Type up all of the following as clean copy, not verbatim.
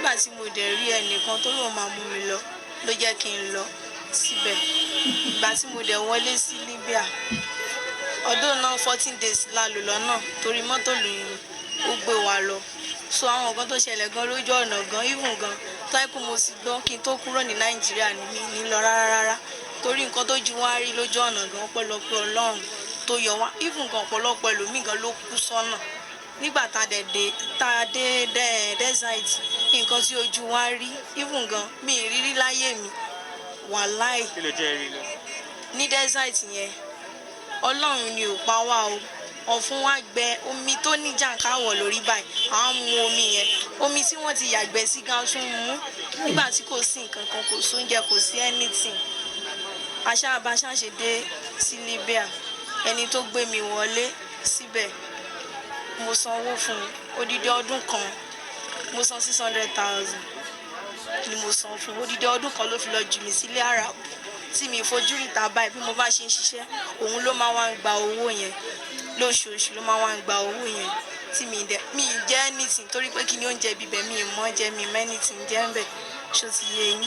nígbà tí mo dẹ̀ rí ẹnìkan tó lóun máa mú mi lọ ló jẹ́ kí n lọ síbẹ̀. Ìgbà tí mo dẹ̀ wọlé sí Libya, ọdún náà 14 days la lò lọ́nà torí mọ́tò lòyìn ó gbé wa lọ. So àwọn nǹkan tó ṣẹlẹ̀ gan lójú ọ̀nà gan even gan tó yẹ kó mo sì gbọ́ kí n tó kúrò ní Nàìjíríà ní lọ rárá torí nǹkan tó ju wá rí lójú ọ̀nà gan ọpẹ́lọpẹ́ Ọlọ́run tó yọ wá even gan ọ̀pọ̀lọpọ̀ ẹlòmíì gan ló kú sọ́nà nígbà tá a dé desert nǹkan tí ojú wa rí even gan mi ì rírí láyé mi wàláì. Kí ló jẹ́ rí lọ? Ní desert yẹn Ọlọ́run ni ò pa wá o ọ̀fun wa gbẹ omi tó ní jàǹkáwọ̀ lórí báyìí à ń mu omi yẹn omi tí wọ́n ti yàgbẹ́ sí gan tún mú nígbà tí kò sí nǹkan kan kò sóúnjẹ kò sí anything. Aṣáàbáṣá ṣe dé sí Libya ẹni tó gbé mi wọlé síbẹ̀ mo sanwó fún odidi ọdún kan mo san 600,000 ni mo san fún odidi ọdún kan ló fi lọ jù mí sílé Arab tí mi fojú ríta báyìí bí mo bá ṣe ń ṣiṣẹ́ òun ló máa wá ń gba owó yẹn lóṣooṣù ló máa wá ń gba owó yẹn tí mi jẹ́ anything torí pé kí ni oúnjẹ bíbẹ̀ mi mọ́ jẹ́ mi anything jẹ́ ń bẹ̀ ṣó ti yé yín.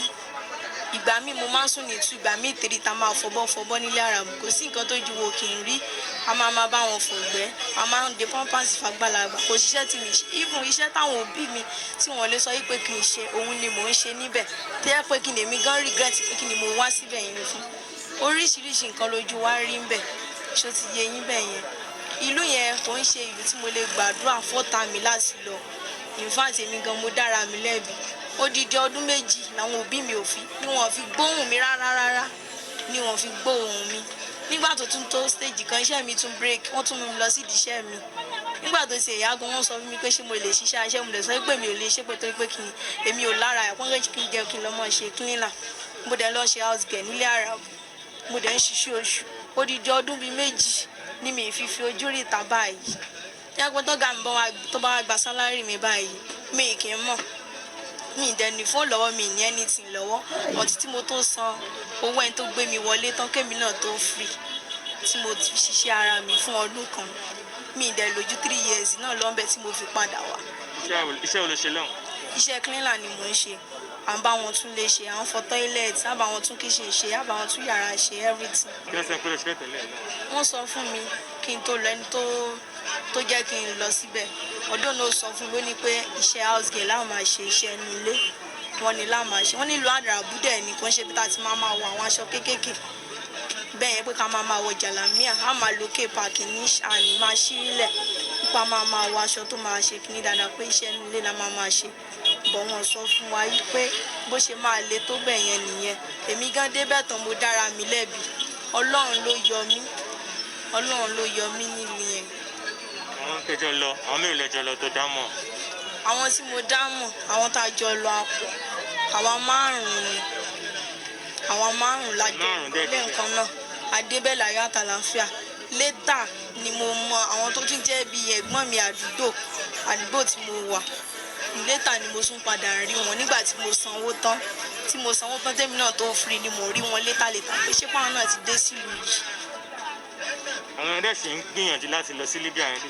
Ìgbà míì mo máa ń sùn ní 2 ìgbà míì 3 tá máa fọbọ́ nílé Arab kò sí nǹkan tó ju wo kì í rí a máa bá wọn fọ̀gbẹ́ a máa ń de pampers fàgbàlagbà kò ṣiṣẹ́ tí mi ṣe even iṣẹ́ táwọn òbí mi tí wọ́n lè sọ pé kì í ṣe òun ni mò ń ṣe níbẹ̀ tó yẹ pé kí ni èmi gan regret pé kí ni mo wá síbẹ̀ yẹn fún oríṣiríṣi nǹkan lójú wa rí ń bẹ̀ ṣó ti yé yín bẹ̀ yẹn. Ìlú yẹn kò ń ṣe ìlú tí mo lè gbàdúrà fọ́tà mi láti lọ in fact èmi gan mo dára mi lẹ́bi odidi ọdún 2 làwọn òbí mi ò fi ni wọ́n fi gbóhùn mi rárá ni wọ́n fi gbóhùn mi nígbà tó tún tó stage kan iṣẹ́ mi tún break wọ́n tún mú mi lọ sídìí iṣẹ́ mi nígbà tó ṣe ìyá gan wọ́n sọ fún mi pé ṣé mo lè ṣiṣẹ́ iṣẹ́ mo lè sọ pé mi ò lè ṣe pé torí pé kí ni èmi ò lára ẹ̀ pọ́n kí n jẹ́ kí n lọ mọ̀ ṣe cleaner mo dẹ̀ lọ ṣe house girl nílé Arab mo dẹ̀ ń ṣiṣẹ́ oṣù odidi ọdún bíi 2 ni mi fi ojú rí ìta báyìí yàgbọ́n tó ga mi tó bá wá gba sálárì mi báyìí mi kì í mọ̀ mi dẹ̀ ní fóònù lọ́wọ́ mi ní anything lọ́wọ́ ọtí tí mo tó san owó ẹni tó gbé mi wọlé tán kémi náà tó free tí mo ti ṣiṣẹ́ ara mi fún ọdún kan mi dẹ̀ lójú 3 years náà lọ́nbẹ̀ tí mo fi padà wá. Iṣẹ́ wo ló ṣe lọ́hùn? Iṣẹ́ cleaner ni mò ń ṣe à ń bá wọn tún lè ṣe à ń fọ toilet à bá wọn tún kitchen ṣe à bá wọn tún yàrá ṣe everything. Kí ló sọ pé lè ṣe tẹ́lẹ̀ náà? Wọ́n sọ fún mi kí n tó lọ ẹni tó jẹ́ kí n lọ síbẹ̀ ọdún náà sọ fún mi ó ní pé iṣẹ́ house girl láwọn máa ṣe iṣẹ́ inú ilé wọn ni láwọn máa ṣe wọ́n nílò àdàràbù dẹ̀ ní kò ń ṣe bí ta ti máa wọ àwọn aṣọ kéékèèké bẹ́ẹ̀ yẹn pé ká máa wọ jàlámíà á máa lo kéèpàkì ní àní máa ṣílẹ̀ nípa máa wọ aṣọ tó máa ṣe kíní dáadáa pé iṣẹ́ inú ilé la máa ṣe bọ̀ wọ́n sọ fún wa yìí pé bó ṣe máa le tó bẹ̀ yẹn nìyẹn èmi gan débẹ̀ tán mo dára mi lẹ́bi Ọlọ́run ló yọ mí nílùú yẹn. Àwọn kẹjọ lọ àwọn mélòó lẹjọ lọ tó dá mọ̀? Àwọn tí mo dá mọ̀ àwọn tá a jọ lọ àpò àwa 5 ni àwa 5 lájọ ilé nǹkan náà adébẹ̀lẹ̀ ayọ̀ àtàlàáfíà létà ni mo mọ àwọn tó tún jẹ́ bíi ẹ̀gbọ́n mi àdúgbò tí mo wà létà ni mo tún padà rí wọn nígbà tí mo sanwó tán tèmi náà tó free ni mo rí wọn létà pé ṣé pàwọn náà ti dé sílùú yìí. Àwọn ẹ̀dẹ̀ sì ń gbìyànjú láti lọ sí Libya yẹn.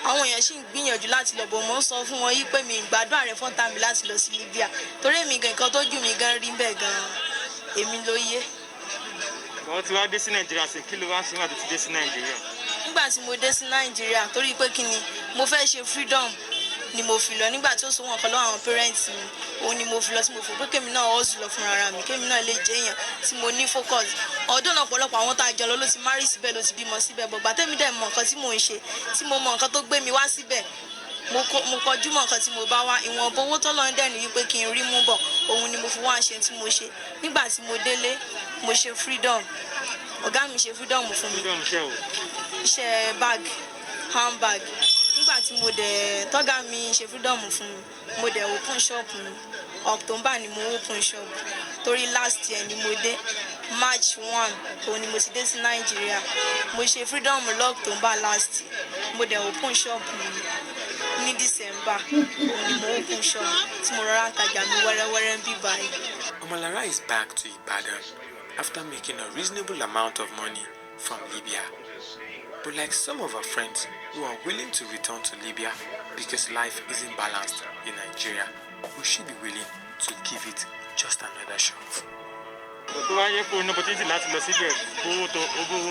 Àwọn èèyàn sì ń gbìyànjú láti lọ bọ̀ mọ́ sọ fún wọn yìí pé mi ìgbádùn àrẹ fọ́tà mi láti lọ sí Libya torí èmi gan nǹkan tó jù mí gan rí bẹ́ẹ̀ gan èmi ló yé. Wọ́n ti wá dé sí Nàìjíríà sí kí ló wá sí wà tó ti dé sí Nàìjíríà? Nígbà tí mo dé sí Nàìjíríà torí pé kí ni mo fẹ́ ṣe freedom ni mo fi lọ nígbà tí ó sọ wọn kan lọ́wọ́ àwọn parents mi òun ni mo fi lọ tí mo fò pé kémi náà hustle lọ fún ara mi kémi náà lè jẹ́ èèyàn tí mo ní focus ọdún náà pọ̀lọpọ̀ àwọn tá a jọ lọ ló ti marry síbẹ̀ ló ti bímọ síbẹ̀ bọ̀gbà tẹ́mi dẹ̀ mọ nǹkan tí mò ń ṣe tí mo mọ nǹkan tó gbé mi wá síbẹ̀ mo kọjú mọ nǹkan tí mo bá wá ìwọ̀n owó tó lọ ń dẹ̀ ní wípé kí n rí mú bọ̀ òun ni mo fi wá ṣe tí mo ṣe nígbà tí mo délé mo ṣe freedom ọ̀gá mi ṣe freedom fún mi iṣẹ́ bag handbag nígbà tí mo dẹ̀ tọ́gá mi ṣe freedom fún mi mo dẹ̀ open shop mi October ni mo open shop torí last year ni mo dé March 1 òun ni mo ti dé sí Nàìjíríà mo ṣe freedom October last year mo dẹ̀ open shop mi ní December òun ni mo open shop tí mo rọra ń tajà mi wẹ́rẹ́wẹ́rẹ́ ń bí báyìí. Omolara is back to Ibadan after making a reasonable amount of money from Libya. But like some of her friends who are willing to return to Libya because life isn't balanced in Nigeria, Will she be willing to give it just another shot? tó bá yẹ kó o ní opportunity láti lọ síbẹ̀ owó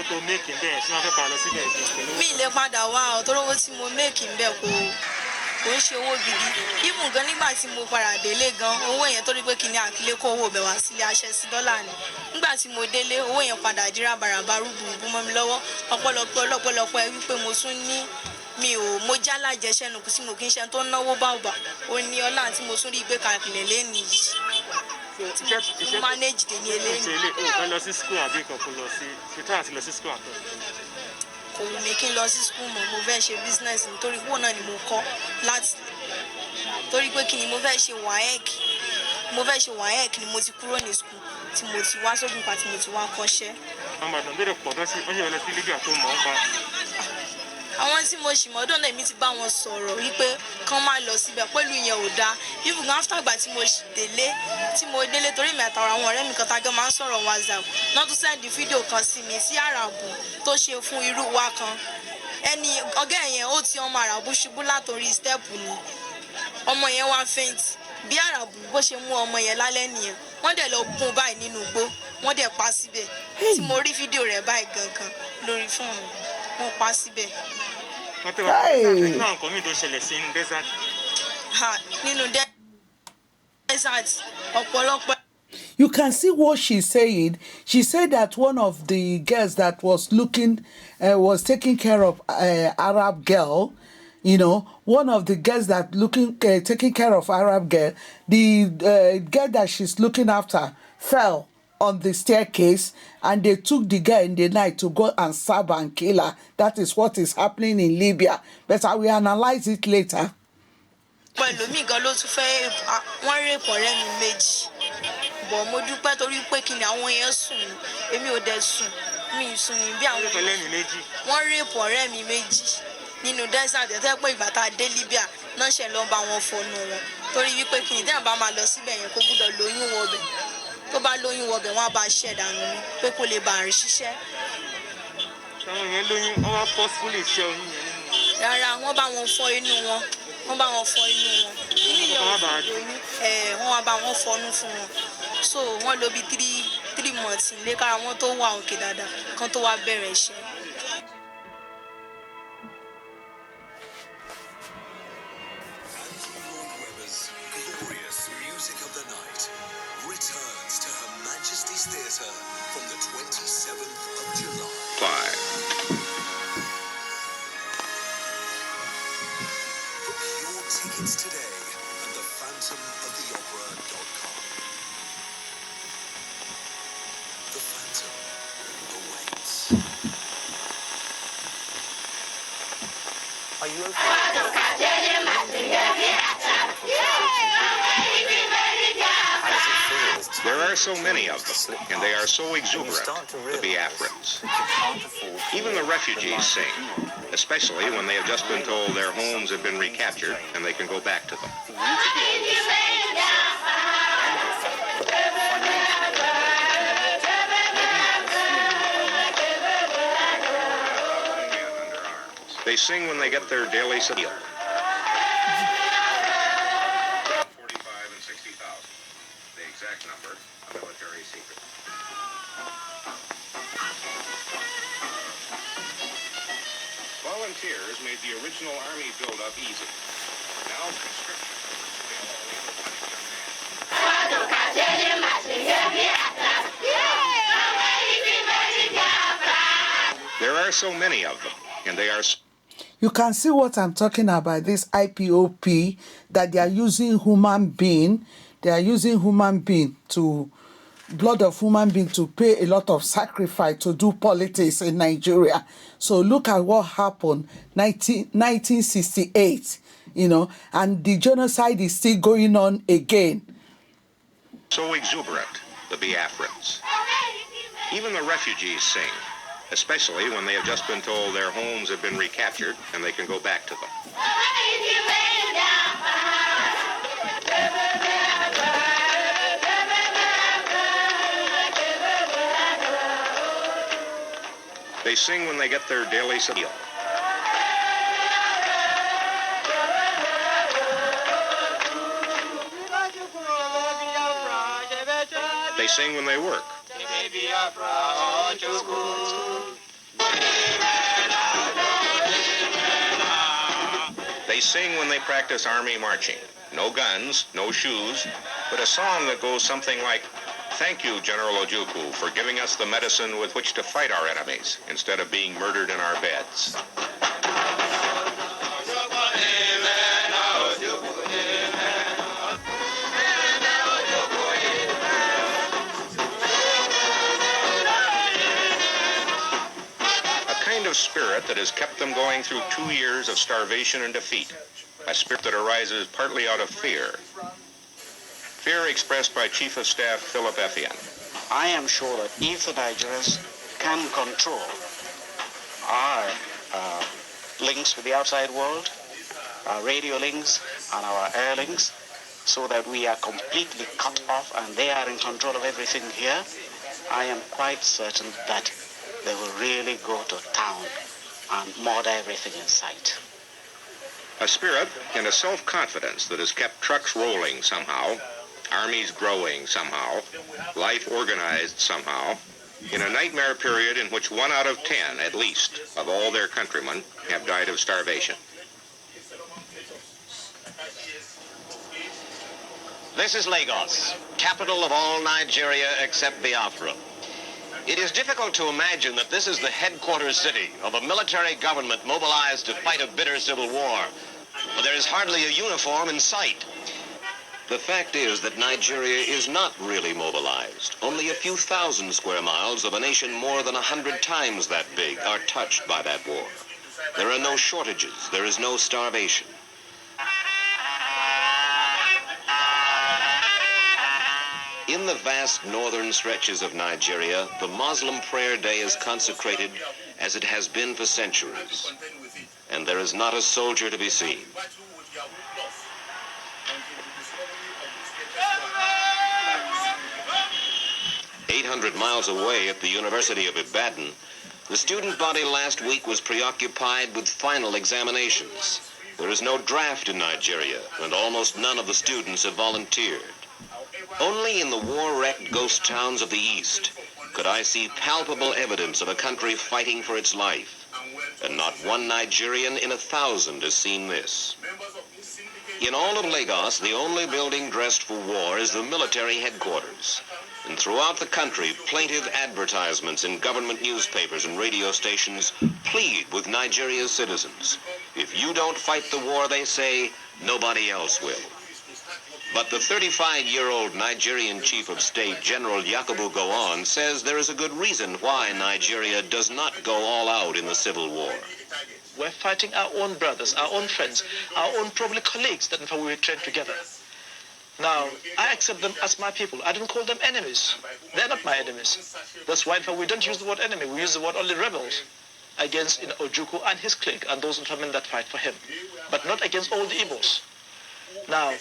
tó make bẹ́ẹ̀ ṣé wọ́n fẹ́ pa lọ síbẹ̀ pẹ̀lú. mi lè padà wá ọ tó lówó tí mo make ń bẹ kò ń ṣe owó gidi even gan nígbà tí mo padà délé gan owó yẹn torí pé kìnìún àkílé kó owó bẹ̀ wá sílé aṣẹ sí dọ́là ni nígbà tí mo délé owó yẹn padà dírà bàràbà rúgbùrúgbù mọ́ mi lọ́wọ́ ọ̀pọ̀lọpọ̀ ẹ wípé mo tún ní mo já lájẹsẹ́nu kù sí mo kì í ṣe tó náwó báwùbà ó ní ọlá tí mo tún rí gbé kalẹ̀ lẹ́nu yìí tí mo manage dé ní eléyìí. ṣe ilé ìfẹ́ lọ sí school àbí ìkọ̀kọ̀ lọ sí ṣètò àti lọ sí school àtọ̀. kò wù mí kí n lọ sí school mọ́ mo fẹ́ ṣe business nítorí pé òun náà ni mo kọ́ láti torí pé kí ni mo fẹ́ ṣe WAEC ni mo ti kúrò ní school tí mo ti wá sógun pa tí mo ti wá kọ́ṣẹ́. àwọn àdàn bẹ̀rẹ̀ pọ̀ tó ṣe wọ́n ṣe lọ sí Libya tó mọ̀ ọ́n pa. àwọn tí mo ṣì mọ́ ọdún náà èmi ti bá wọn sọ̀rọ̀ wípé kán má lọ síbẹ̀ pẹ̀lú ìyẹn ò dáa even after ìgbà tí mo délé torí mi àtàwọn àwọn ọ̀rẹ́ mi kan tájọ́ máa ń sọ̀rọ̀ WhatsApp náà tún sẹ́ndì fídíò kan sí mi sí àràbù tó ṣe fún irú wa kan ẹni ọ̀gá yẹn ó ti ọmọ àràbù ṣubú látòrí stẹ́ẹ̀pù ni ọmọ yẹn wá faint bí àràbù bó ṣe mú ọmọ yẹn lálẹ́ nìyẹn wọ́n dẹ̀ lọ gún báyìí nínú igbó wọ́n dẹ̀ pa síbẹ̀ tí mo rí fídíò rẹ̀ báyìí gangan lórí fóònù wọ́n pa síbẹ̀. wọ́n tẹ́ wá nínú nǹkan mi tó ṣẹlẹ̀ sí ní desert. nínú desert ọ̀pọ̀lọpọ̀. You can see what she's saying. She said that one of the girls that was taking care of Arab girl, one of the girls that taking care of Arab girl, the girl that she's looking after fell on the staircase and they took the girl in the night to go and stab and kill her. That is what is happening in Libya. But I will analyze it later. pẹ̀lú mi gan ló tún fẹ́ wọ́n rèpọ̀ ọ̀rẹ́ mi méjì bọ̀ mo dúpẹ́ torí pé kí ni àwọn yẹn sùn èmi ò dẹ̀ sùn mi ì sùn ní bí àwọn wọ́n rèpọ̀ ọ̀rẹ́ mi méjì nínú desert ẹ̀tẹ́ pé ìgbà tá a dé Libya náà ṣe lọ́ọ́ bá wọn fọnù wọn torí wípé kí ni tẹ́yàn bá máa lọ síbẹ̀ yẹn kó gbúdọ̀ lóyún wọbẹ̀ tó bá lóyún wọbẹ̀ wọ́n á bá ṣẹ̀ dànù ni pé kó lè bá àrùn ṣiṣẹ́. àwọn yẹn lóyún wọ́n wá forcefully ṣe oyún yẹn nínú. rárá wọ́n bá wọn fọ inú wọn wọ́n bá wọn fọ inú wọn inú ìyẹn ò lóyún wọ́n wá bá wọn fọnú fún wọn so wọ́n lò bí 3 months nílé kára wọn tó wà òkè dáadáa kan tó wá bẹ̀rẹ̀ iṣẹ́. Theatre from the 27th of July. 5. Book your tickets today at thephantomoftheopera.com. The Phantom awaits. Are you There are so many of them, and they are so exuberant, the Biafrans. Even the refugees sing, especially when they have just been told their homes have been recaptured and they can go back to them. They sing when they get their daily meal. 45 and 60,000. The exact number, a military secret. Volunteers made the original army build-up easy. Now conscription. There are so many of them, and they are. You can see what I'm talking about, this IPOP, that they are using human being. They are using human being blood of human being to pay a lot of sacrifice to do politics in Nigeria. So look at what happened 1968, and the genocide is still going on again. So exuberant, the Biafrans. Even the refugees sing, especially when they have just been told their homes have been recaptured and they can go back to them. They sing when they get their daily meal. They sing when they work. They sing when they practice army marching. No guns, no shoes, but a song that goes something like, "Thank you, General Ojukwu, for giving us the medicine with which to fight our enemies instead of being murdered in our beds." A kind of spirit that has kept them going through 2 years of starvation and defeat. A spirit that arises partly out of fear. Fear expressed by Chief of Staff Philip Effian. I am sure that if the Nigerians can control our links with the outside world, our radio links and our air links, so that we are completely cut off and they are in control of everything here, I am quite certain that they will really go to town and murder everything in sight. A spirit and a self-confidence that has kept trucks rolling somehow, armies growing somehow, life organized somehow, in a nightmare period in which 1 out of 10, at least, of all their countrymen have died of starvation. This is Lagos, capital of all Nigeria except Biafra. It is difficult to imagine that this is the headquarters city of a military government mobilized to fight a bitter civil war. But there is hardly a uniform in sight. The fact is that Nigeria is not really mobilized. Only a few thousand square miles of a nation more than 100 times that big are touched by that war. There are no shortages. There is no starvation. In the vast northern stretches of Nigeria, the Muslim prayer day is consecrated as it has been for centuries. And there is not a soldier to be seen. 800 miles away at the University of Ibadan, the student body last week was preoccupied with final examinations. There is no draft in Nigeria, and almost none of the students have volunteered. Only in the war-wrecked ghost towns of the East could I see palpable evidence of a country fighting for its life. And not one Nigerian in 1,000 has seen this. In all of Lagos, the only building dressed for war is the military headquarters. And throughout the country, plaintive advertisements in government newspapers and radio stations plead with Nigeria's citizens. If you don't fight the war, they say, nobody else will. But the 35-year-old Nigerian Chief of State, General Yakubu Gowon, says there is a good reason why Nigeria does not go all out in the civil war. We're fighting our own brothers, our own friends, our own probably colleagues that in fact we were trained together. Now, I accept them as my people. I don't call them enemies. They're not my enemies. That's why in fact we don't use the word enemy. We use the word only rebels against Ojukwu and his clique and those gentlemen that fight for him, but not against all the Igbos. Now,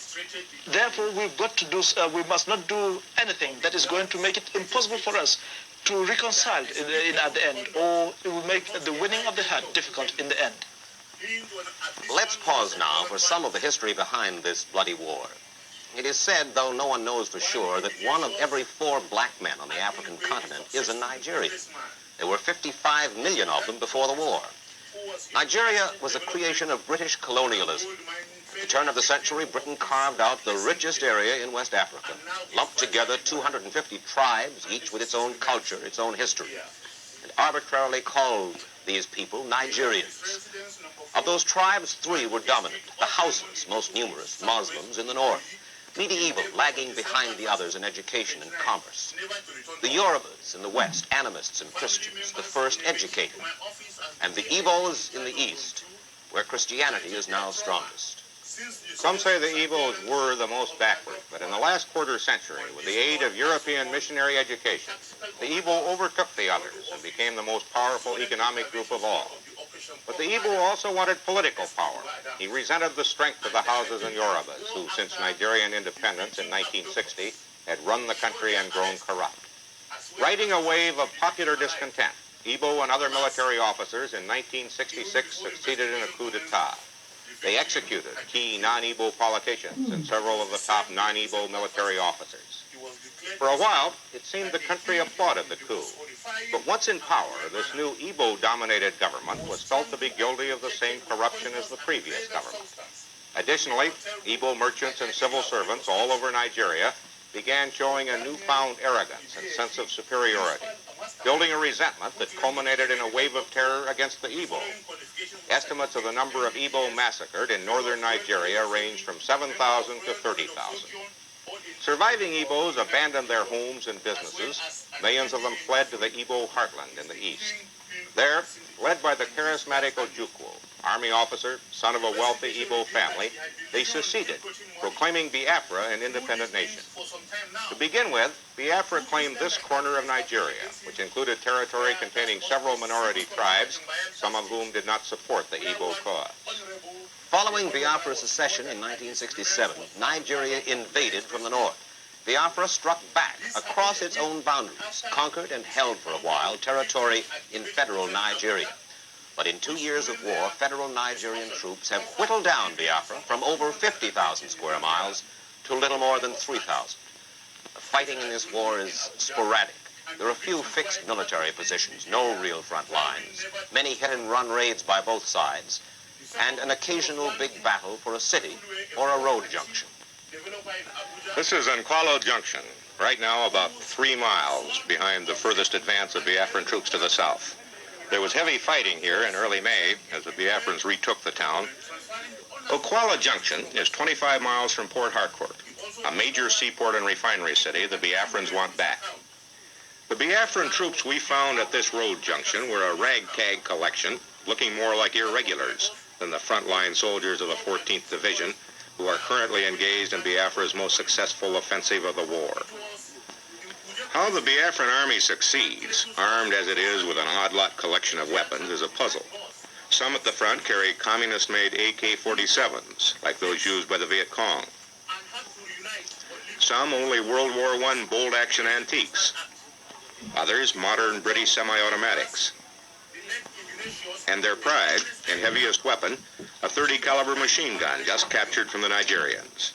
therefore, we've got to do. We must not do anything that is going to make it impossible for us to reconcile at the end, or it will make the winning of the heart difficult in the end. Let's pause now for some of the history behind this bloody war. It is said, though no one knows for sure, that 1 of every 4 black men on the African continent is a Nigerian. There were 55 million of them before the war. Nigeria was a creation of British colonialism. At the turn of the century, Britain carved out the richest area in West Africa, lumped together 250 tribes, each with its own culture, its own history, and arbitrarily called these people Nigerians. Of those tribes, 3 were dominant: the Hausas, most numerous, Muslims in the north; medieval, lagging behind the others in education and commerce; the Yorubas in the west, animists and Christians, the first educated; and the Igbos in the east, where Christianity is now strongest. Some say the Igbos were the most backward, but in the last quarter century, with the aid of European missionary education, the Igbo overtook the others and became the most powerful economic group of all. But the Igbo also wanted political power. He resented the strength of the Hausas and Yorubas, who, since Nigerian independence in 1960, had run the country and grown corrupt. Riding a wave of popular discontent, Igbo and other military officers in 1966 succeeded in a coup d'etat. They executed key non-Igbo politicians and several of the top non-Igbo military officers. For a while, it seemed the country applauded the coup. But once in power, this new Igbo-dominated government was felt to be guilty of the same corruption as the previous government. Additionally, Igbo merchants and civil servants all over Nigeria began showing a newfound arrogance and sense of superiority, building a resentment that culminated in a wave of terror against the Igbo. Estimates of the number of Igbo massacred in northern Nigeria ranged from 7,000 to 30,000. Surviving Igbos abandoned their homes and businesses. Millions of them fled to the Igbo heartland in the east. There, led by the charismatic Ojukwu, army officer, son of a wealthy Igbo family, they seceded, proclaiming Biafra an independent nation. To begin with, Biafra claimed this corner of Nigeria, which included territory containing several minority tribes, some of whom did not support the Igbo cause. Following Biafra's secession in 1967, Nigeria invaded from the north. Biafra struck back across its own boundaries, conquered and held for a while territory in federal Nigeria. But in 2 years of war, federal Nigerian troops have whittled down Biafra from over 50,000 square miles to little more than 3,000. The fighting in this war is sporadic. There are few fixed military positions, no real front lines, many hit-and-run raids by both sides, and an occasional big battle for a city or a road junction. This is Nkwalo Junction, right now about 3 miles behind the furthest advance of Biafran troops to the south. There was heavy fighting here in early May as the Biafrans retook the town. Nkwalo Junction is 25 miles from Port Harcourt, a major seaport and refinery city the Biafrans want back. The Biafran troops we found at this road junction were a ragtag collection, looking more like irregulars than the frontline soldiers of the 14th Division, who are currently engaged in Biafra's most successful offensive of the war. How the Biafran army succeeds, armed as it is with an odd-lot collection of weapons, is a puzzle. Some at the front carry communist-made AK-47s, like those used by the Viet Cong. Some only World War I bolt-action antiques. Others modern British semi-automatics. And their pride and heaviest weapon, a .30 caliber machine gun just captured from the Nigerians.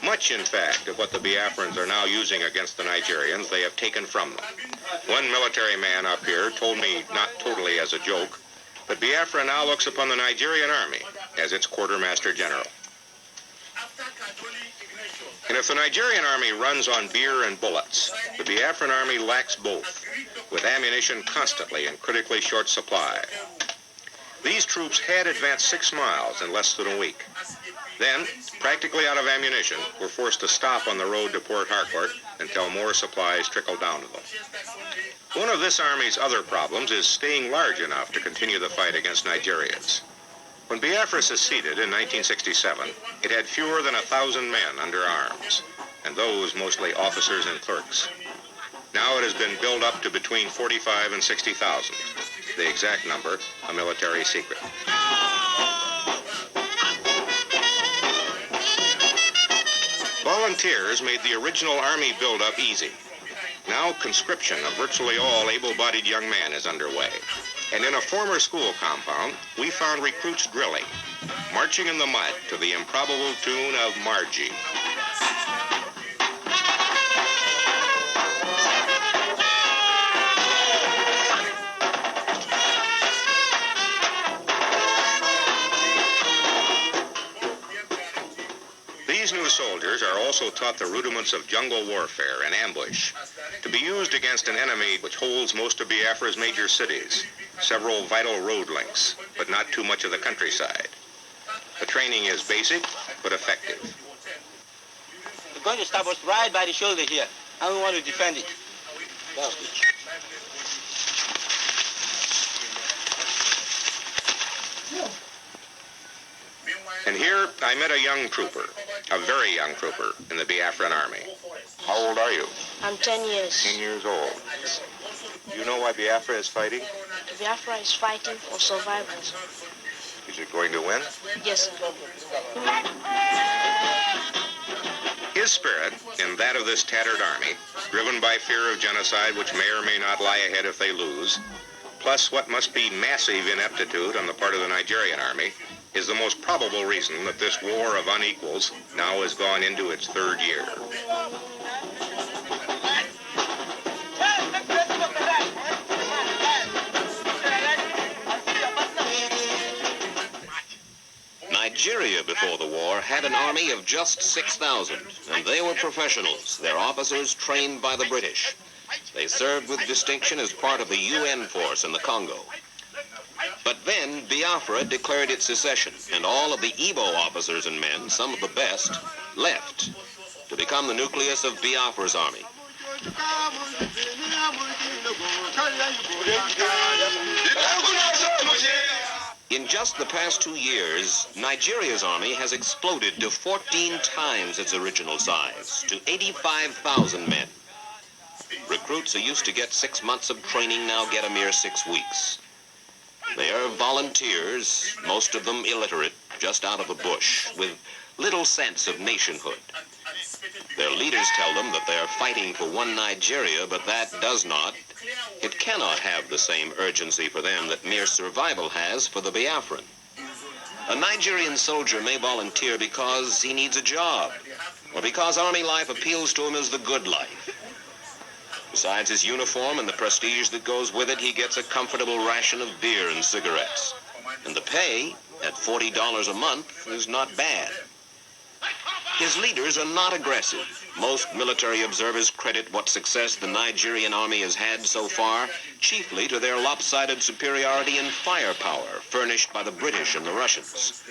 Much, in fact, of what the Biafrans are now using against the Nigerians, they have taken from them. One military man up here told me, not totally as a joke, that Biafra now looks upon the Nigerian army as its quartermaster general. And if the Nigerian army runs on beer and bullets, the Biafran army lacks both, with ammunition constantly in critically short supply. These troops had advanced 6 miles in less than a week. Then, practically out of ammunition, were forced to stop on the road to Port Harcourt until more supplies trickled down to them. One of this army's other problems is staying large enough to continue the fight against Nigerians. When Biafra seceded in 1967, it had fewer than 1,000 men under arms, and those mostly officers and clerks. Now it has been built up to between 45 and 60,000. The exact number, a military secret. Volunteers made the original army build-up easy. Now conscription of virtually all able-bodied young men is underway. And in a former school compound, we found recruits drilling, marching in the mud to the improbable tune of Margie. These new soldiers are also taught the rudiments of jungle warfare and ambush, to be used against an enemy which holds most of Biafra's major cities, several vital road links, but not too much of the countryside. The training is basic, but effective. We're going to stop us right by the shoulder here, and we want to defend it. Wow. And here I met a young trooper, a very young trooper in the Biafran army. How old are you? I'm 10 years. 10 years old. Do you know why Biafra is fighting? Biafra is fighting for survival. Is it going to win? Yes. His spirit, and that of this tattered army, driven by fear of genocide which may or may not lie ahead if they lose, plus what must be massive ineptitude on the part of the Nigerian army, is the most probable reason that this war of unequals now has gone into its third year. Nigeria before the war had an army of just 6,000, and they were professionals, their officers trained by the British. They served with distinction as part of the UN force in the Congo. But then Biafra declared its secession, and all of the Igbo officers and men, some of the best, left to become the nucleus of Biafra's army. In just the past 2 years, Nigeria's army has exploded to 14 times its original size, to 85,000 men. Recruits who used to get 6 months of training now get a mere 6 weeks. They are volunteers, most of them illiterate, just out of the bush, with little sense of nationhood. Their leaders tell them that they are fighting for one Nigeria, but that does not, it cannot have the same urgency for them that mere survival has for the Biafran. A Nigerian soldier may volunteer because he needs a job, or because army life appeals to him as the good life. Besides his uniform and the prestige that goes with it, he gets a comfortable ration of beer and cigarettes. And the pay, at $40 a month, is not bad. His leaders are not aggressive. Most military observers credit what success the Nigerian army has had so far chiefly to their lopsided superiority in firepower furnished by the British and the Russians.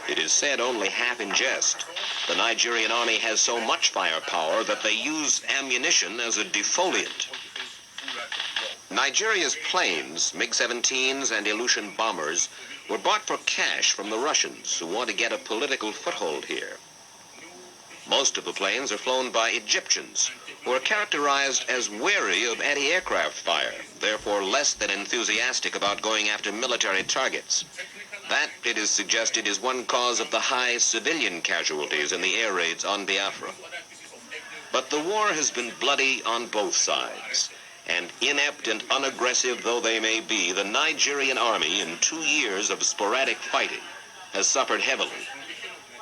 It is said only half in jest. The Nigerian army has so much firepower that they use ammunition as a defoliant. Nigeria's planes, MiG-17s and Ilyushin bombers, were bought for cash from the Russians who want to get a political foothold here. Most of the planes are flown by Egyptians, who are characterized as wary of anti-aircraft fire, therefore less than enthusiastic about going after military targets. That, it is suggested, is one cause of the high civilian casualties in the air raids on Biafra. But the war has been bloody on both sides, and inept and unaggressive though they may be, the Nigerian army, in 2 years of sporadic fighting, has suffered heavily.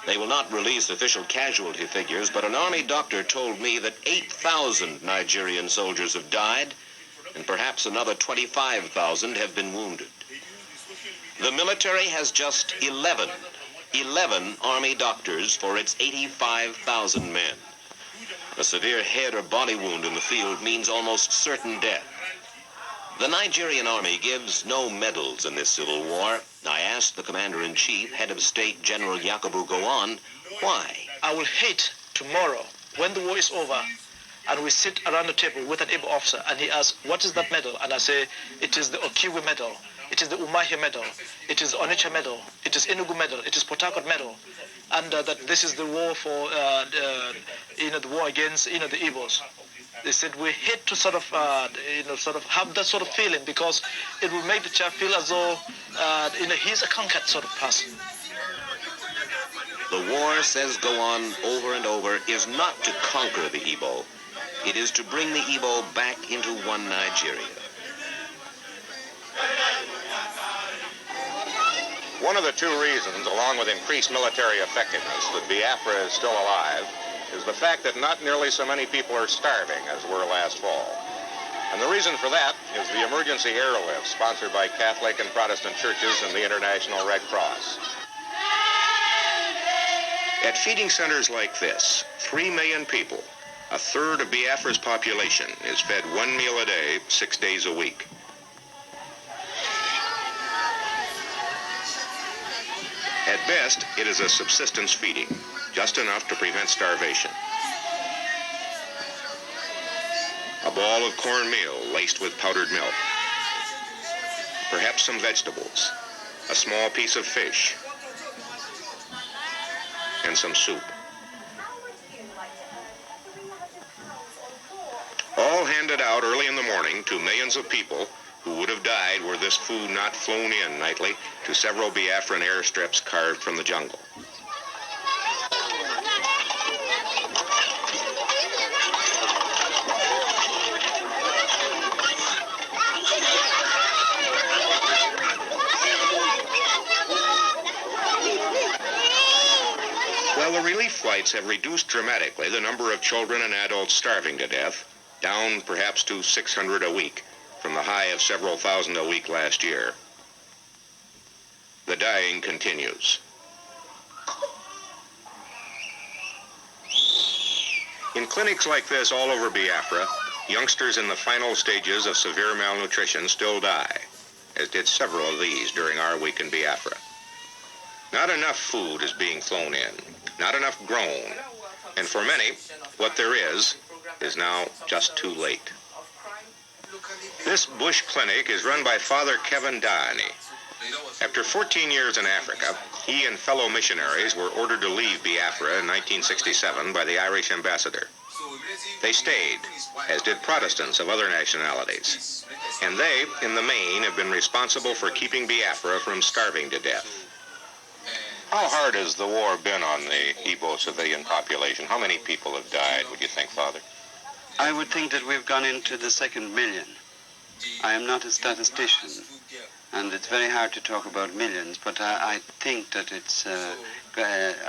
They will not release official casualty figures, but an army doctor told me that 8,000 Nigerian soldiers have died, and perhaps another 25,000 have been wounded. The military has just 11 army doctors for its 85,000 men. A severe head or body wound in the field means almost certain death. The Nigerian army gives no medals in this civil war. I asked the commander-in-chief, head of state, General Yakubu Gowon, why? I will hate tomorrow, when the war is over, and we sit around the table with an Igbo officer, and he asks, what is that medal? And I say, it is the Okiwe medal. It is the Umahi medal. It is the Onitsha medal. It is Enugu medal. It is Port Harcourt medal. And that this is the war for, the war against, the Igbos. They said we hate to sort of have that sort of feeling because it will make the child feel as though, he's a conquered sort of person. The war, says Gowon over and over, is not to conquer the Igbo. It is to bring the Igbo back into one Nigeria. One of the 2 reasons, along with increased military effectiveness, that Biafra is still alive is the fact that not nearly so many people are starving as were last fall. And the reason for that is the emergency airlift sponsored by Catholic and Protestant churches and the International Red Cross. At feeding centers like this, 3 million people, a third of Biafra's population, is fed 1 meal a day, 6 days a week. At best, it is a subsistence feeding, just enough to prevent starvation. A ball of cornmeal laced with powdered milk. Perhaps some vegetables, a small piece of fish, and some soup. All handed out early in the morning to millions of people who would have died were this food not flown in nightly to several Biafran airstrips carved from the jungle. States have reduced dramatically the number of children and adults starving to death, down perhaps to 600 a week, from the high of several thousand a week last year. The dying continues. In clinics like this all over Biafra, youngsters in the final stages of severe malnutrition still die, as did several of these during our week in Biafra. Not enough food is being flown in, not enough grown, and for many, what there is now just too late. This bush clinic is run by Father Kevin Dani. After 14 years in Africa, he and fellow missionaries were ordered to leave Biafra in 1967 by the Irish ambassador. They stayed, as did Protestants of other nationalities, and they, in the main, have been responsible for keeping Biafra from starving to death. How hard has the war been on the Igbo civilian population? How many people have died, would you think, Father? I would think that we've gone into the 2nd million. I am not a statistician, and it's very hard to talk about millions, but I think that it's,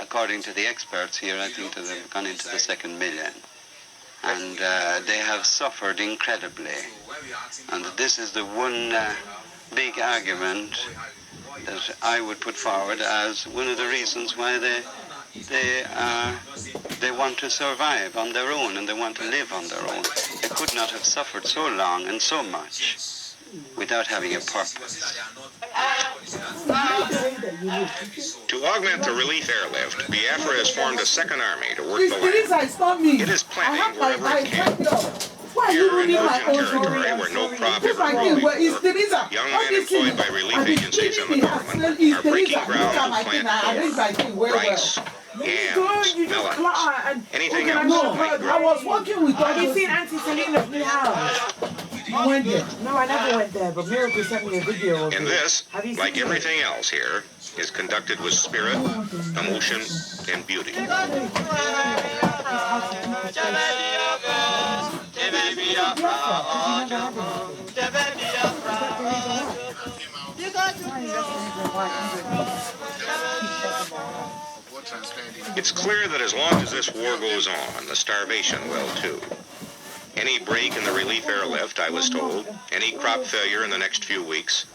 according to the experts here, I think that they've gone into the 2nd million. And they have suffered incredibly. And this is the one big argument that I would put forward as one of the reasons why they want to survive on their own and they want to live on their own. They could not have suffered so long and so much without having a purpose. To augment the relief airlift, Biafra has formed a second army to work the land. It is planting wherever it can. Here in virgin territory where no crop ever grew before, young men employed by relief agencies and the government are breaking ground to plant corn, rice, yams, melons, anything else that might grow. I was working with Have you seen Auntie Selena's new house? You went there? No, I never went there, but Miracle sent me a video of And it. this, Have you like seen everything else here, is conducted with spirit, emotion, and beauty. It's clear that as long as this war goes on, the starvation will too. Any break in the relief airlift, I was told, any crop failure in the next few weeks,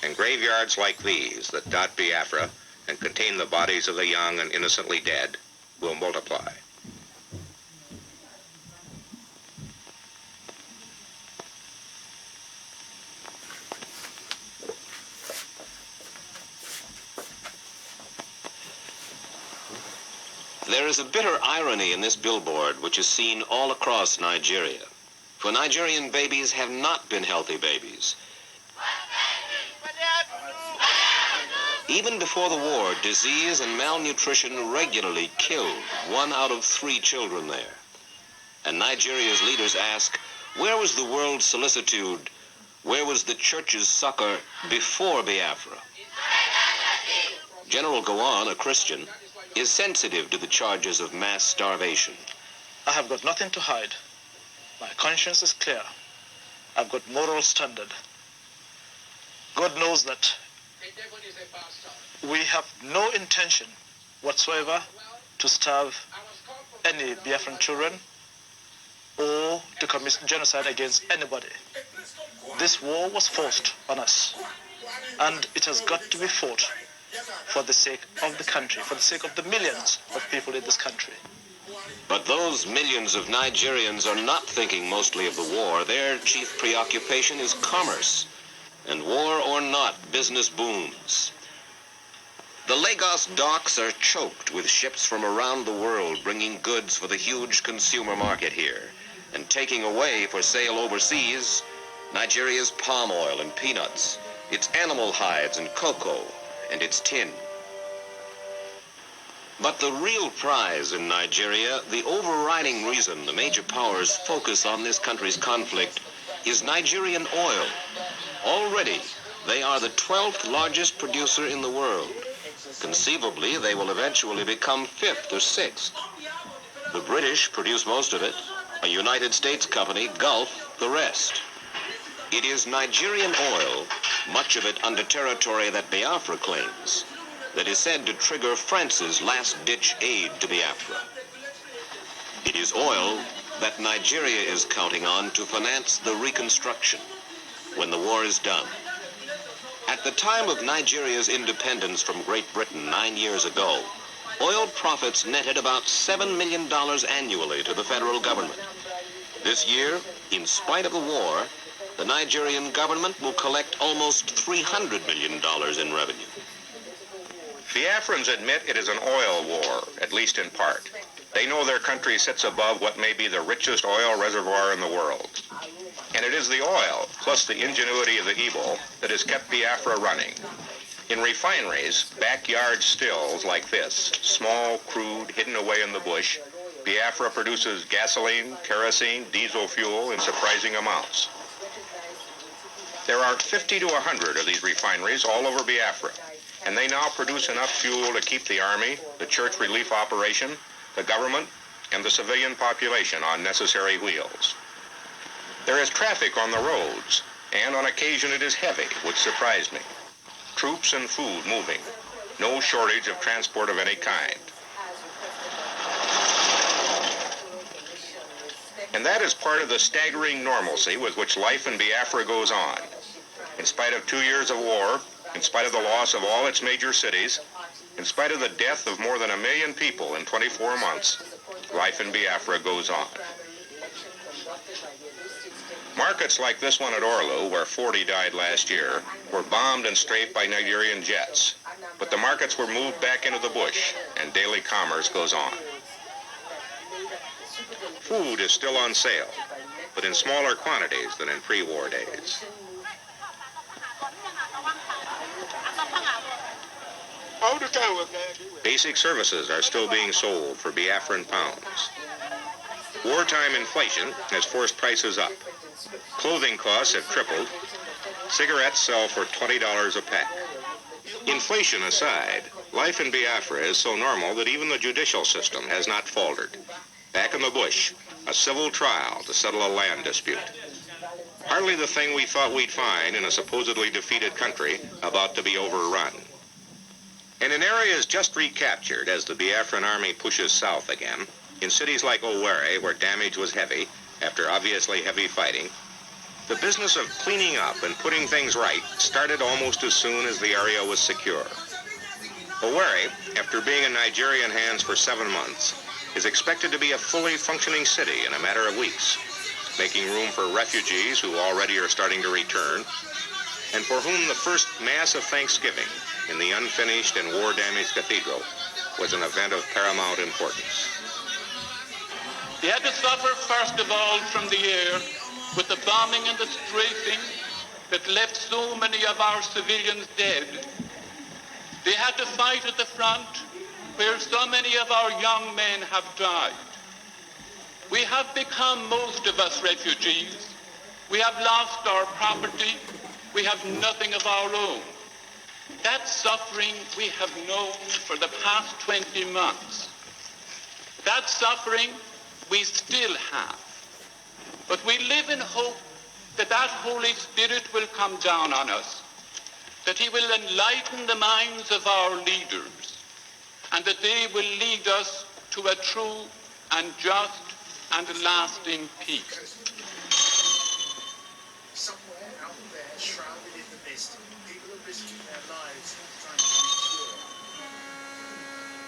and graveyards like these that dot Biafra and contain the bodies of the young and innocently dead will multiply. There is a bitter irony in this billboard which is seen all across Nigeria. For Nigerian babies have not been healthy babies. Even before the war, disease and malnutrition regularly killed 1 out of 3 children there. And Nigeria's leaders ask, where was the world's solicitude? Where was the church's succor before Biafra? General Gowon, a Christian, is sensitive to the charges of mass starvation. I have got nothing to hide. My conscience is clear. I've got moral standard. God knows that we have no intention whatsoever to starve any Biafran children or to commit genocide against anybody. This war was forced on us, and it has got to be fought for the sake of the country, for the sake of the millions of people in this country. But those millions of Nigerians are not thinking mostly of the war. Their chief preoccupation is commerce. And war or not, business booms. The Lagos docks are choked with ships from around the world bringing goods for the huge consumer market here and taking away for sale overseas Nigeria's palm oil and peanuts, its animal hides and cocoa, and its tin. But the real prize in Nigeria, the overriding reason the major powers focus on this country's conflict, is Nigerian oil. Already, they are the 12th largest producer in the world. Conceivably, they will eventually become 5th or 6th. The British produce most of it, a United States company, Gulf, the rest. It is Nigerian oil, much of it under territory that Biafra claims, that is said to trigger France's last-ditch aid to Biafra. is oil that Nigeria is counting on to finance the reconstruction when the war is done. At the time of Nigeria's independence from Great Britain 9 years ago, oil profits netted about $7 million annually to the federal government. This year, in spite of the war, the Nigerian government will collect almost $300 million in revenue. Biafrans admit it is an oil war, at least in part. They know their country sits above what may be the richest oil reservoir in the world. And it is the oil, plus the ingenuity of the Igbo, that has kept Biafra running. In refineries, backyard stills like this, small, crude, hidden away in the bush, Biafra produces gasoline, kerosene, diesel fuel in surprising amounts. There are 50 to 100 of these refineries all over Biafra, and they now produce enough fuel to keep the army, the church relief operation, the government, and the civilian population on necessary wheels. There is traffic on the roads, and on occasion it is heavy, which surprised me. Troops and food moving. No shortage of transport of any kind. And that is part of the staggering normalcy with which life in Biafra goes on. In spite of 2 years of war, in spite of the loss of all its major cities, in spite of the death of more than 1 million people in 24 months, life in Biafra goes on. Markets like this one at Orlu, where 40 died last year, were bombed and strafed by Nigerian jets. But the markets were moved back into the bush, and daily commerce goes on. Food is still on sale, but in smaller quantities than in pre-war days. Basic services are still being sold for Biafran pounds. Wartime inflation has forced prices up. Clothing costs have tripled. Cigarettes sell for $20 a pack. Inflation aside, life in Biafra is so normal that even the judicial system has not faltered. Back in the bush, a civil trial to settle a land dispute. Hardly the thing we thought we'd find in a supposedly defeated country about to be overrun. And in areas just recaptured as the Biafran army pushes south again, in cities like Owerri, where damage was heavy, after obviously heavy fighting, the business of cleaning up and putting things right started almost as soon as the area was secure. Owerri, after being in Nigerian hands for 7 months, is expected to be a fully functioning city in a matter of weeks, making room for refugees who already are starting to return, and for whom the first Mass of Thanksgiving in the unfinished and war-damaged cathedral was an event of paramount importance. They had to suffer first of all from the air with the bombing and the strafing that left so many of our civilians dead. They had to fight at the front where so many of our young men have died. We have become, most of us, refugees. We have lost our property. We have nothing of our own. That suffering we have known for the past 20 months. That suffering we still have. But we live in hope that that Holy Spirit will come down on us, that he will enlighten the minds of our leaders, and that they will lead us to a true and just and lasting peace. Somewhere out there, shrouded in the mist, people are risking their lives trying to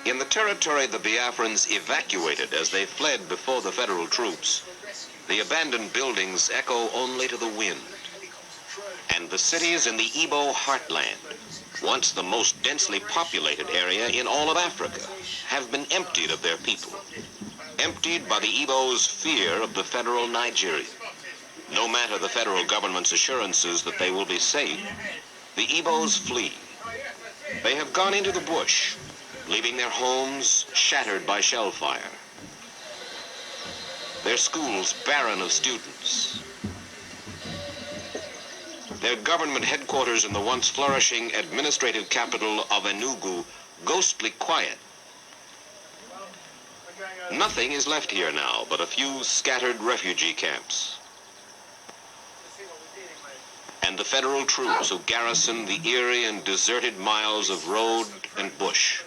be In the territory the Biafrans evacuated as they fled before the federal troops, the abandoned buildings echo only to the wind. And the cities in the Igbo heartland, once the most densely populated area in all of Africa, have been emptied of their people. Emptied by the Igbos' fear of the federal Nigeria. No matter the federal government's assurances that they will be safe, the Igbos flee. They have gone into the bush, leaving their homes shattered by shell fire. Their schools barren of students. Their government headquarters in the once flourishing administrative capital of Enugu ghostly quiet. Nothing is left here now but a few scattered refugee camps. And the federal troops who garrison the eerie and deserted miles of road and bush.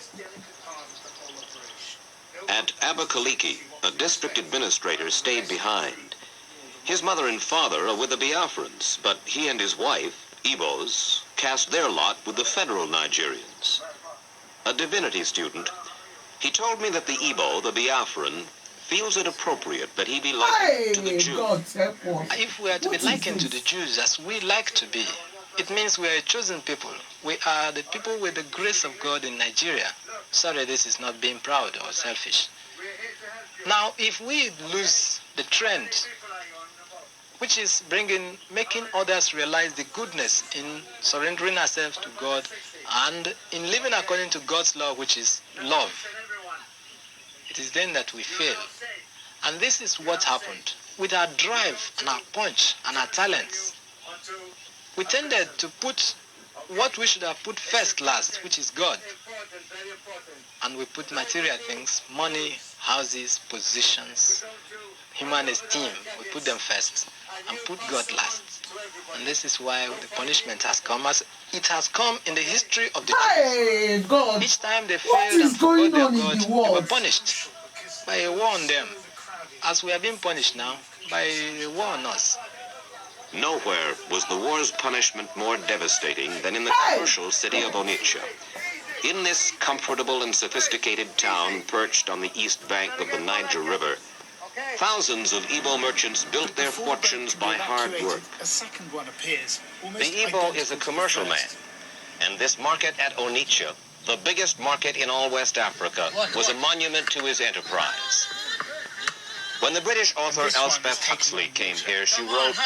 At Abakaliki, a district administrator stayed behind. His mother and father are with the Biafrans, but he and his wife, Igbos, cast their lot with the federal Nigerians. A divinity student, he told me that the Igbo, the Biafran, feels it appropriate that he be likened to the Jew. If we are to be likened to the Jews as we like to be, it means we are a chosen people. We are the people with the grace of God in Nigeria. Sorry, this is not being proud or selfish. Now, if we lose the trend, which is making others realize the goodness in surrendering ourselves to God and in living according to God's law, which is love, it is then that we fail. And this is what happened. With our drive and our punch and our talents, we tended to put what we should have put first last, which is God. And we put material things, money, houses, positions, human esteem, we put them first and put God last. And this is why the punishment has come, as it has come in the history of the Jews. God. Each time they What failed is and forgot going their on in God, the they world? were punished by a war on them, as we are being punished now by a war on us. Nowhere was the war's punishment more devastating than in the commercial city of Onitsha. In this comfortable and sophisticated town perched on the east bank of the Niger River, thousands of Igbo merchants built their fortunes by hard work. A second one appears. The Igbo is a commercial man, and this market at Onitsha, the biggest market in all West Africa, was a monument to his enterprise. When the British author Elspeth Huxley came here, she wrote,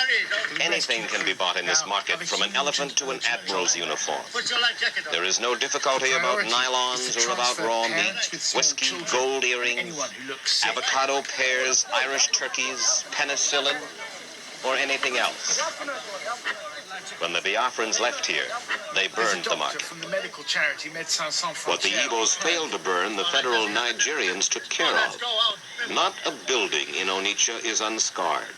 "Anything can be bought in this market, from an elephant to an admiral's uniform. There is no difficulty about nylons or about raw meat, whiskey, gold earrings, avocado pears, Irish turkeys, penicillin, or anything else." When the Biafrans left here, they burned the market. From the medical charity Médecins Sans What the Frontières. Igbos failed to burn, the federal Nigerians took care of. Not a building in Onitsha is unscarred.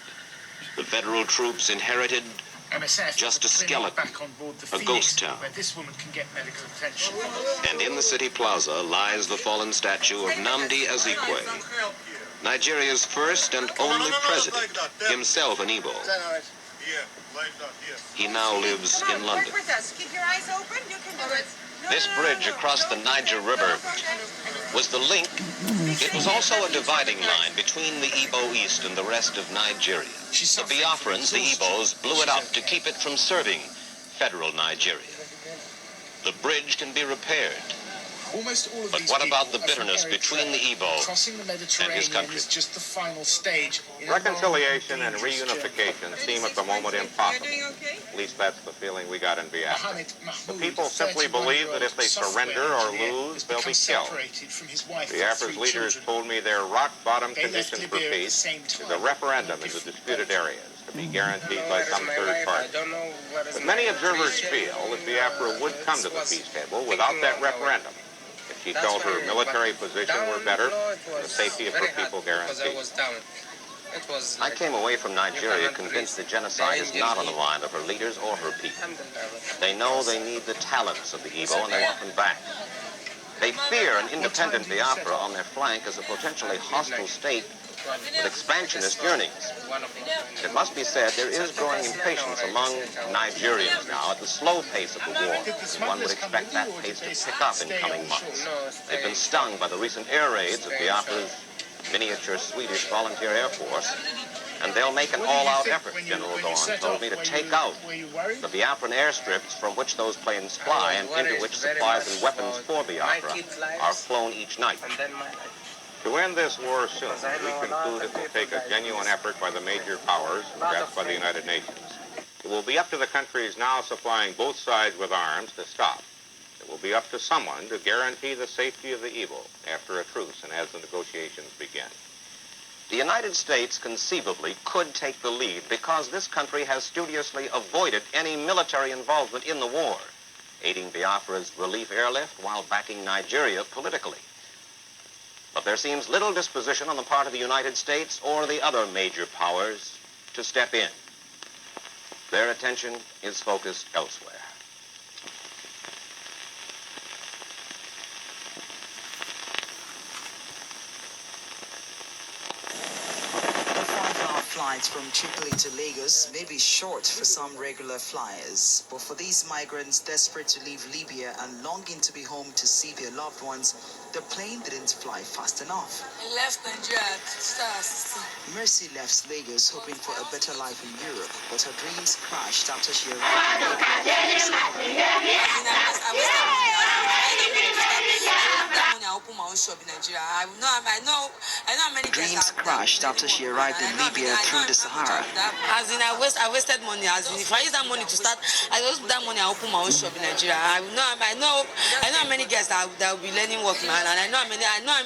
The federal troops inherited MSF just a is clinic skeleton, back on board the a Phoenix, ghost town. where this woman can get medical attention. And in the city plaza lies the fallen statue of Nnamdi Azikiwe, Nigeria's first and only president, himself an Igbo. He now lives in London. Keep your eyes open. You can do it. This bridge across the Niger River was the link. It was also a dividing line between the Igbo East and the rest of Nigeria. The Biafrans, the Igbos, blew it up to keep it from serving federal Nigeria. The bridge can be repaired. Almost all of But these what people about the are from bitterness Eritrea. between the Igbo Crossing the Mediterranean country? is just the final stage. in a Reconciliation long, and dangerous reunification journey. seem at the moment impossible. At least that's the feeling we got in Biafra. Mohammed The Mahmoud, people simply believe that if they surrender or lose, they'll be killed. From his wife and Biafra's three leaders children. told me their rock-bottom They left condition for Libya at the peace same is time, a referendum in the disputed areas to be guaranteed by some third party. But many observers feel that Biafra would come to the peace table without that referendum if she felt her military position were better and the safety of her people guaranteed. I came away from Nigeria convinced that genocide is not on the mind of her leaders or her people. They know they need the talents of the Igbo and they want them back. They fear an independent Biafra on their flank as a potentially hostile state with expansionist yearnings. It must be said there is growing impatience among Nigerians now at the slow pace of the war. One would expect that pace to pick up in coming months. They've been stung by the recent air raids of Biafra's miniature Swedish volunteer air force, and they'll make an all-out effort, General Dawn told me, to take out the Biafran airstrips from which those planes fly and into which supplies and weapons for Biafra are flown each night. To end this war soon, we conclude it will take a genuine effort by the major powers, and perhaps by the United Nations. It will be up to the countries now supplying both sides with arms to stop. It will be up to someone to guarantee the safety of the Igbo after a truce and as the negotiations begin. The United States conceivably could take the lead because this country has studiously avoided any military involvement in the war, aiding Biafra's relief airlift while backing Nigeria politically. But there seems little disposition on the part of the United States or the other major powers to step in. Their attention is focused elsewhere. flights from Tripoli to Lagos may be short for some regular flyers, but for these migrants desperate to leave Libya and longing to be home to see their loved ones, the plane didn't fly fast enough. I left Nigeria at 2016. Mercy left Lagos hoping for a better life in Europe, but her dreams crashed after she arrived in Dreams crashed after she arrived in Libya through the Sahara. As in, I wasted money. As in, if I use that money to start, I just put that money and open my own shop in Nigeria. I know how many girls that will be learning work, man, and I know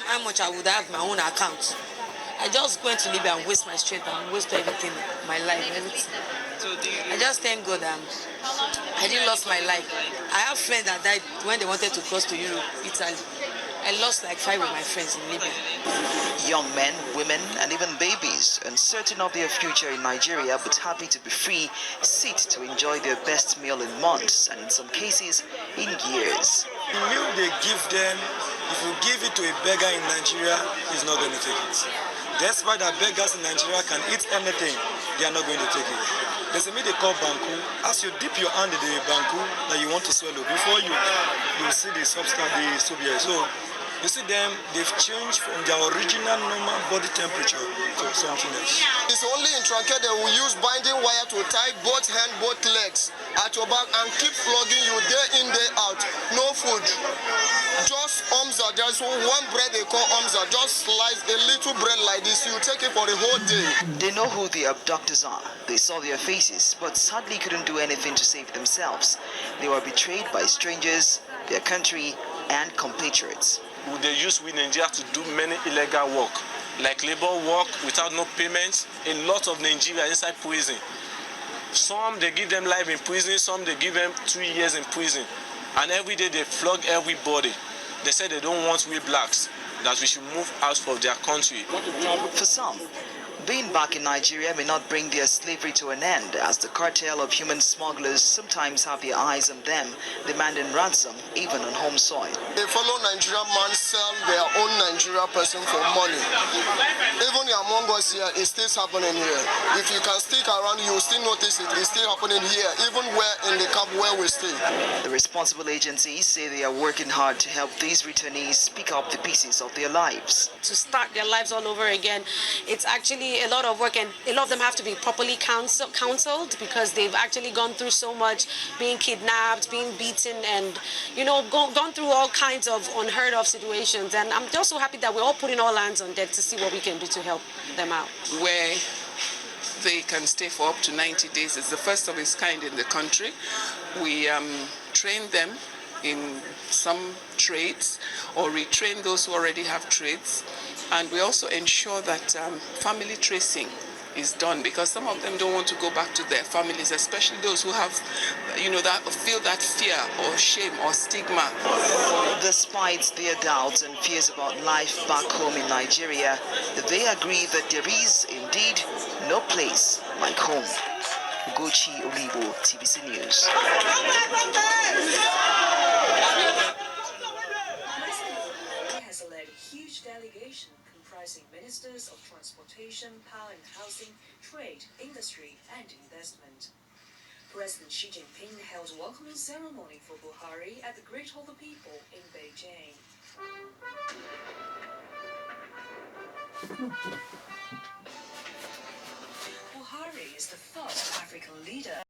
how much I would have my own account. I just went to Libya and waste my strength and waste everything, my life, everything. I just thank God I didn't lose my life. I have friends that died when they wanted to cross to Europe, Italy. I lost like 5 of my friends in Libya. Young men, women, and even babies, uncertain of their future in Nigeria but happy to be free, sit to enjoy their best meal in months and in some cases in years. The meal they give them, if you give it to a beggar in Nigeria, he's not going to take it. Despite that beggars in Nigeria can eat anything, they are not going to take it. There's a meal they call banku. As you dip your hand in the banku that you want to swallow, before you see the substance, the subia. So you see them, they've changed from their original normal body temperature to something else. It's only in Tranke they will use binding wire to tie both hand, both legs at your back and keep flogging you day in, day out. No food. Just omza. There's one bread they call omza. Just slice a little bread like this. You take it for the whole day. They know who the abductors are. They saw their faces, but sadly couldn't do anything to save themselves. They were betrayed by strangers, their country, and compatriots. They use we Nigeria to do many illegal work, like labor work without no payments. A lot of Nigeria inside prison. Some they give them life in prison, some they give them 2 years in prison. And every day they flog everybody. They say they don't want we blacks, that we should move out of their country. For some, being back in Nigeria may not bring their slavery to an end, as the cartel of human smugglers sometimes have their eyes on them, demanding ransom even on home soil. They follow Nigerian man sell their own Nigerian person for money. Even among us here, it still happening here. If you can stick around, you will still notice it. It's still happening here, even where in the camp where we stay. The responsible agencies say they are working hard to help these returnees pick up the pieces of their lives. To start their lives all over again, it's actually a lot of work, and a lot of them have to be properly counseled because they've actually gone through so much, being kidnapped, being beaten, and gone through all kinds of unheard of situations. And I'm just so happy that we're all putting all hands on deck to see what we can do to help them out. Where they can stay for up to 90 days. It's the first of its kind in the country. We train them in some trades, or retrain those who already have trades, and we also ensure that family tracing is done, because some of them don't want to go back to their families, especially those who have, that feel that fear or shame or stigma. Despite their doubts and fears about life back home in Nigeria, they agree that there is indeed no place like home. Ugochi Olivo, TVC News. Has led a huge delegation comprising ministers of transportation, power and housing, trade, industry and investment. President Xi Jinping held a welcoming ceremony for Buhari at the Great Hall of the People in Beijing. Buhari is the first African leader